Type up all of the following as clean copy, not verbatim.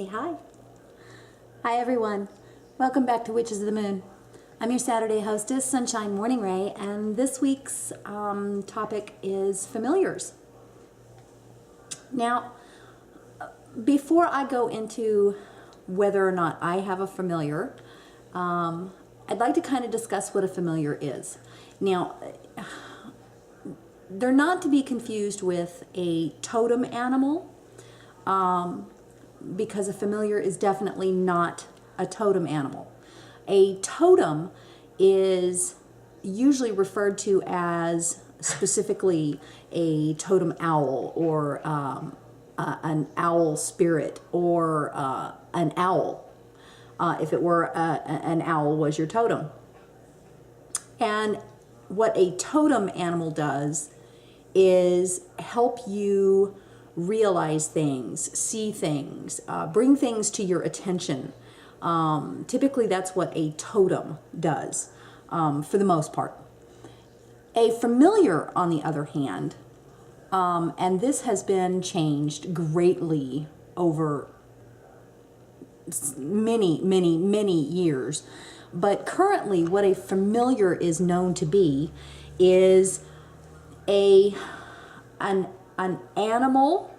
hi. Hi everyone. Welcome back to Witches of the Moon. I'm your Saturday hostess, Sunshine Morning Ray, and this week's topic is familiars. Now, before I go into whether or not I have a familiar, I'd like to kind of discuss what a familiar is. Now, they're not to be confused with a totem animal, because a familiar is definitely not a totem animal. A totem is usually referred to as specifically a totem owl, or an owl spirit, or an owl, if it were an owl was your totem. And what a totem animal does is help you realize things, see things, bring things to your attention. Typically that's what a totem does, for the most part. A familiar, on the other hand, and this has been changed greatly over many years, but currently what a familiar is known to be is an animal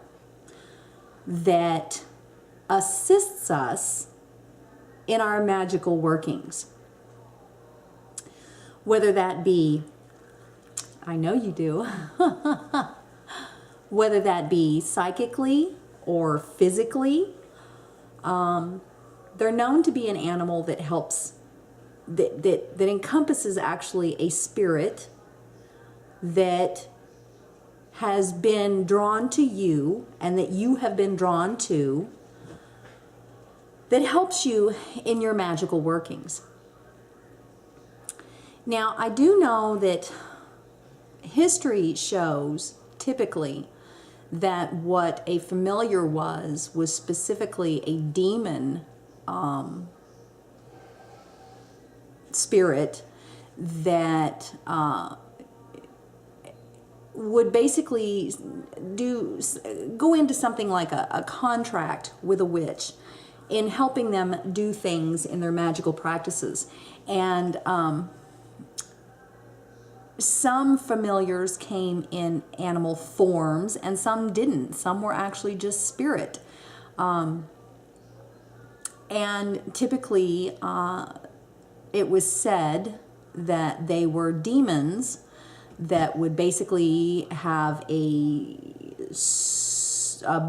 that assists us in our magical workings. Whether that be, I know you do, whether that be psychically or physically, they're known to be an animal that helps, that encompasses actually a spirit that has been drawn to you and that you have been drawn to, that helps you in your magical workings. Now, I do know that history shows typically that what a familiar was specifically a demon spirit that would basically go into something like a contract with a witch in helping them do things in their magical practices. And some familiars came in animal forms and some didn't. Some were actually just spirit. And typically it was said that they were demons that would basically have a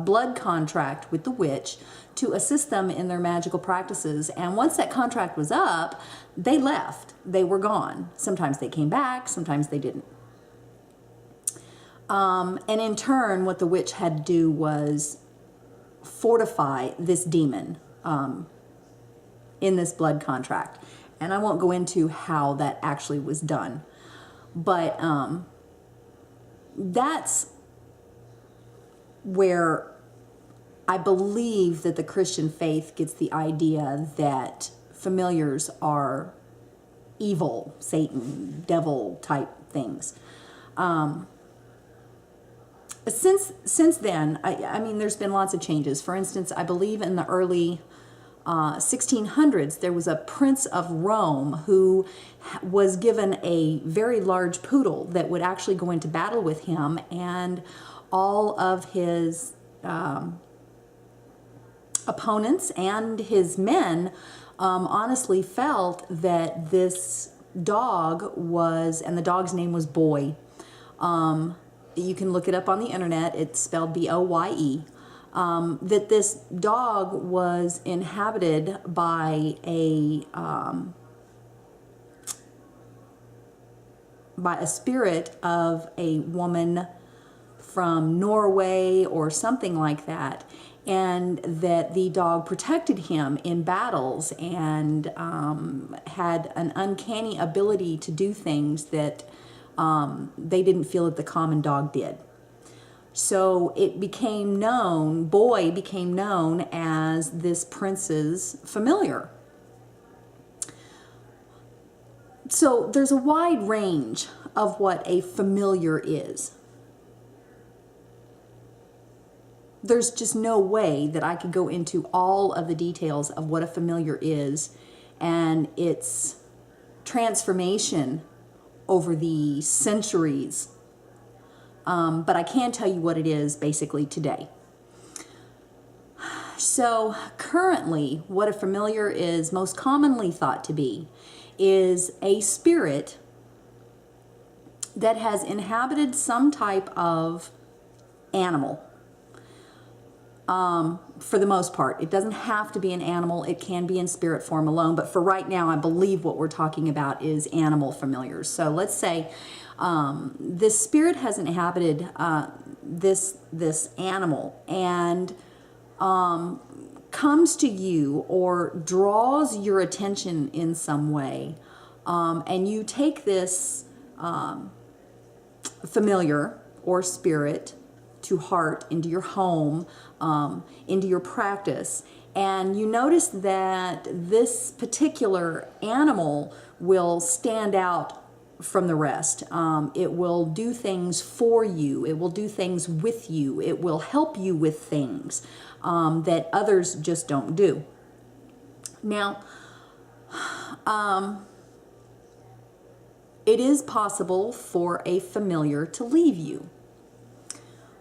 blood contract with the witch to assist them in their magical practices. And once that contract was up, they left. They were gone. Sometimes they came back, sometimes they didn't. And in turn, what the witch had to do was fortify this demon in this blood contract. And I won't go into how that actually was done. But that's where I believe that the Christian faith gets the idea that familiars are evil, Satan, devil type things. Since then, I mean, there's been lots of changes. For instance, I believe in the early 1600s, there was a prince of Rome who was given a very large poodle that would actually go into battle with him, and all of his opponents and his men honestly felt that this dog was, and the dog's name was Boy. You can look it up on the internet. It's spelled B-O-Y-E. That this dog was inhabited by a spirit of a woman from Norway or something like that, and that the dog protected him in battles and had an uncanny ability to do things that they didn't feel that the common dog did. So it became known, Boy became known as this prince's familiar. So there's a wide range of what a familiar is. there's just no way that I could go into all of the details of what a familiar is and its transformation over the centuries. But I can tell you what it is basically today. So currently, what a familiar is most commonly thought to be is a spirit that has inhabited some type of animal. For the most part, it doesn't have to be an animal. It can be in spirit form alone. But for right now, I believe what we're talking about is animal familiars. So let's say this spirit has inhabited this animal and comes to you or draws your attention in some way, and you take this familiar or spirit to heart, into your home, into your practice, and you notice that this particular animal will stand out from the rest. It will do things for you. It will do things with you. It will help you with things that others just don't do. Now, it is possible for a familiar to leave you.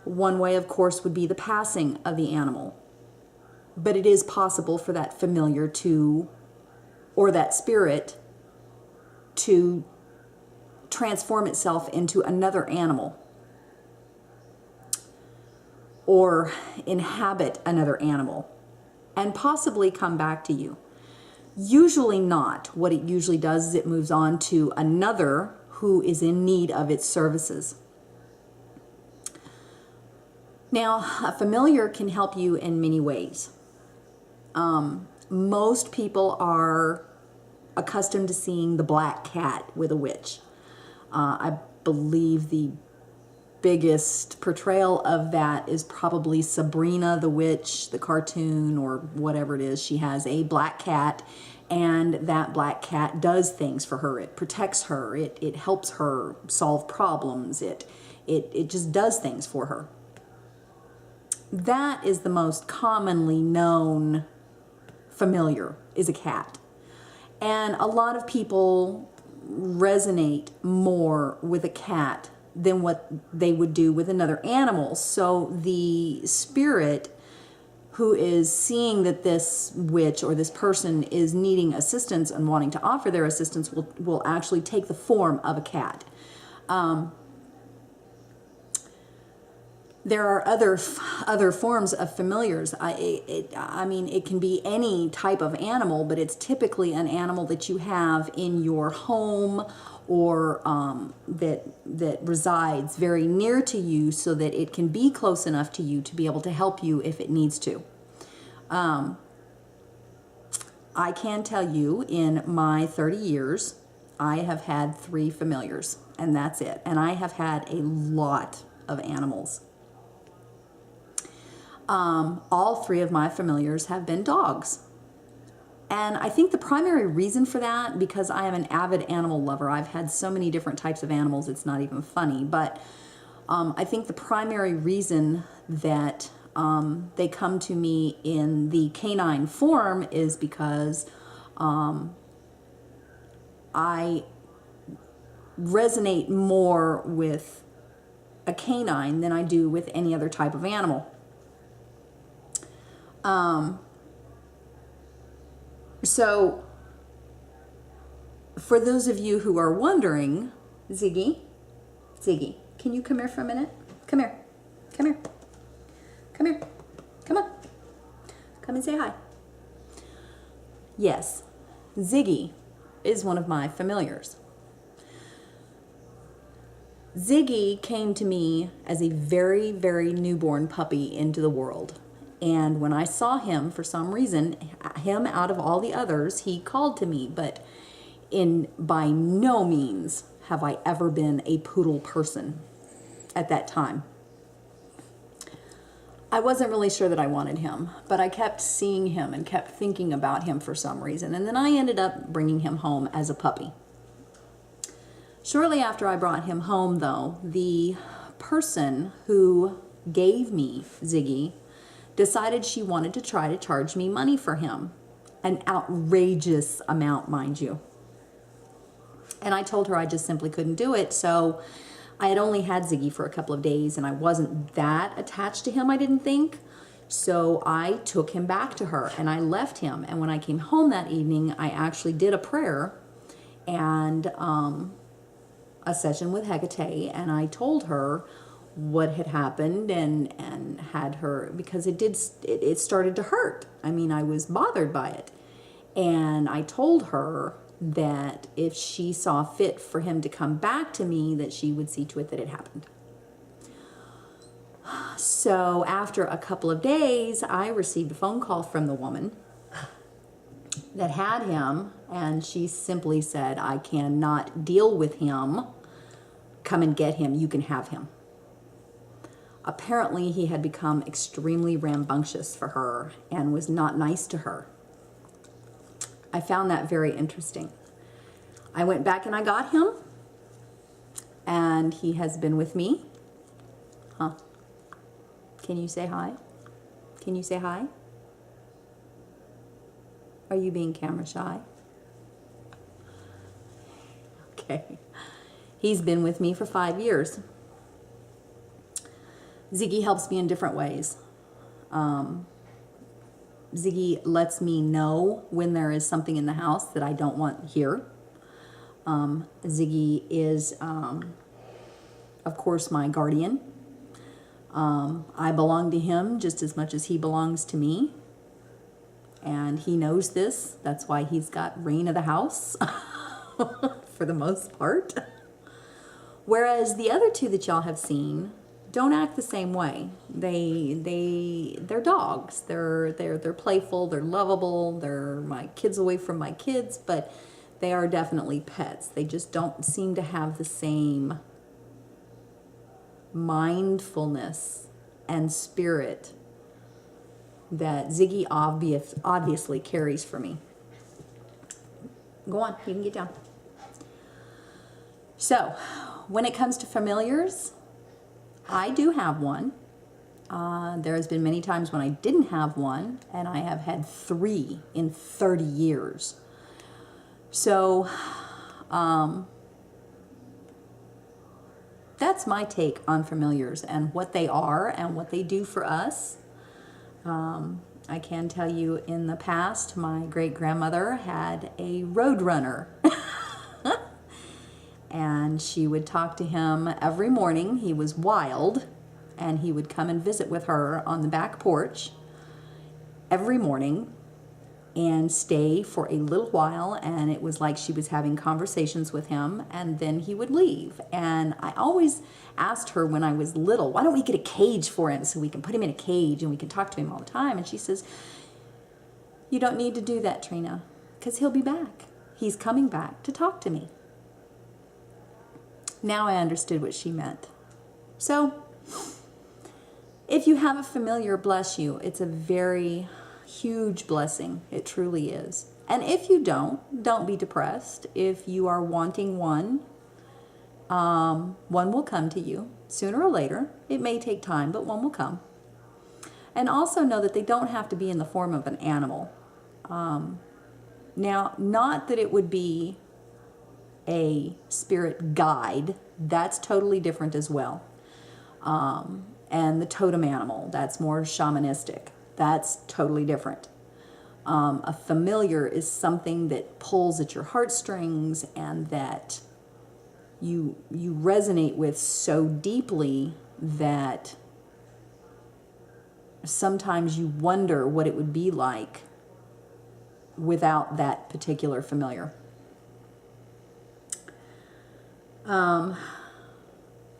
One way, of course, would be the passing of the animal. But it is possible for that familiar to, or that spirit, to transform itself into another animal or inhabit another animal and possibly come back to you. Usually not. What it usually does is it moves on to another who is in need of its services. Now, a familiar can help you in many ways. Most people are accustomed to seeing the black cat with a witch. I believe the biggest portrayal of that is probably Sabrina the Witch, the cartoon or whatever it is. She has a black cat, and that black cat does things for her. It protects her. It helps her solve problems. It just does things for her. That is the most commonly known familiar, is a cat. And a lot of people resonate more with a cat than what they would do with another animal. So the spirit who is seeing that this witch or this person is needing assistance and wanting to offer their assistance will actually take the form of a cat. There are other forms of familiars. I mean, it can be any type of animal, but it's typically an animal that you have in your home or that resides very near to you so that it can be close enough to you to be able to help you if it needs to. I can tell you in my 30 years, I have had 3 familiars, and that's it. And I have had a lot of animals. All 3 of my familiars have been dogs. And I think the primary reason for that, because I am an avid animal lover, I've had so many different types of animals, it's not even funny, but I think the primary reason that they come to me in the canine form is because I resonate more with a canine than I do with any other type of animal. So, for those of you who are wondering, Ziggy, can you come here for a minute? Come here. Come here. Come here. Come on. Come and say hi. Yes, Ziggy is one of my familiars. Ziggy came to me as a very, very newborn puppy into the world. And when I saw him, for some reason, him out of all the others, he called to me. But by no means have I ever been a poodle person at that time. I wasn't really sure that I wanted him, but I kept seeing him and kept thinking about him for some reason. And then I ended up bringing him home as a puppy. Shortly after I brought him home, though, the person who gave me Ziggy decided she wanted to try to charge me money for him. An outrageous amount, mind you. And I told her I just simply couldn't do it. So I had only had Ziggy for a couple of days and I wasn't that attached to him, I didn't think. So I took him back to her and I left him. And when I came home that evening, I actually did a prayer and a session with Hecate, and I told her what had happened and had her, because it started to hurt. I mean, I was bothered by it. And I told her that if she saw fit for him to come back to me, that she would see to it that it happened. So after a couple of days, I received a phone call from the woman that had him, and she simply said, I cannot deal with him. Come and get him. You can have him. Apparently, he had become extremely rambunctious for her and was not nice to her. I found that very interesting. I went back and I got him, and he has been with me. Huh? Can you say hi? Can you say hi? Are you being camera shy? Okay. He's been with me for 5 years. Ziggy helps me in different ways. Ziggy lets me know when there is something in the house that I don't want here. Ziggy is, of course, my guardian. I belong to him just as much as he belongs to me. And he knows this. That's why he's got reign of the house for the most part. Whereas the other two that y'all have seen don't act the same way. They're dogs. They're playful, they're lovable, they're my kids away from my kids, but they are definitely pets. They just don't seem to have the same mindfulness and spirit that Ziggy obviously carries for me. Go on, you can get down. So, when it comes to familiars, I do have one. There has been many times when I didn't have one, and I have had 3 in 30 years. So, that's my take on familiars and what they are and what they do for us. I can tell you in the past, my great-grandmother had a roadrunner. And she would talk to him every morning. He was wild, and he would come and visit with her on the back porch every morning and stay for a little while, and it was like she was having conversations with him, and then he would leave. And I always asked her when I was little, why don't we get a cage for him so we can put him in a cage and we can talk to him all the time? And she says, you don't need to do that, Trina, because he'll be back. He's coming back to talk to me. Now I understood what she meant. So, if you have a familiar, bless you. It's a very huge blessing. It truly is. And if you don't be depressed. If you are wanting one, one will come to you sooner or later. It may take time, but one will come. And also know that they don't have to be in the form of an animal. Now, not that it would be a spirit guide. That's totally different as well. And the totem animal, that's more shamanistic. That's totally different. A familiar is something that pulls at your heartstrings and that you resonate with so deeply that sometimes you wonder what it would be like without that particular familiar. I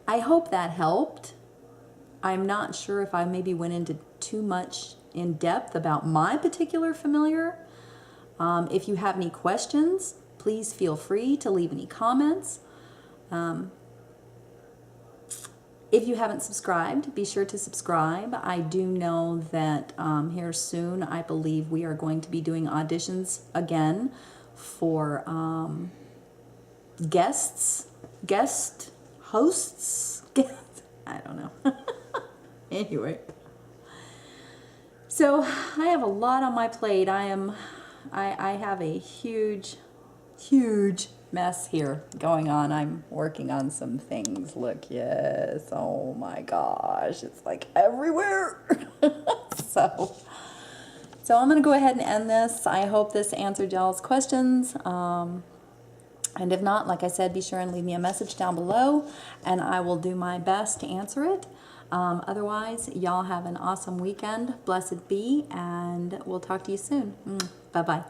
hope that helped. I'm not sure if I maybe went into too much in depth about my particular familiar. If you have any questions, please feel free to leave any comments. If you haven't subscribed, be sure to subscribe. I do know that here soon, I believe we are going to be doing auditions again for guest hosts. I don't know. Anyway. So I have a lot on my plate. I have a huge mess here going on. I'm working on some things. Look, yes. Oh my gosh. It's like everywhere. So I'm going to go ahead and end this. I hope this answered y'all's questions. And if not, like I said, be sure and leave me a message down below, and I will do my best to answer it. Otherwise, y'all have an awesome weekend. Blessed be, and we'll talk to you soon. Bye-bye.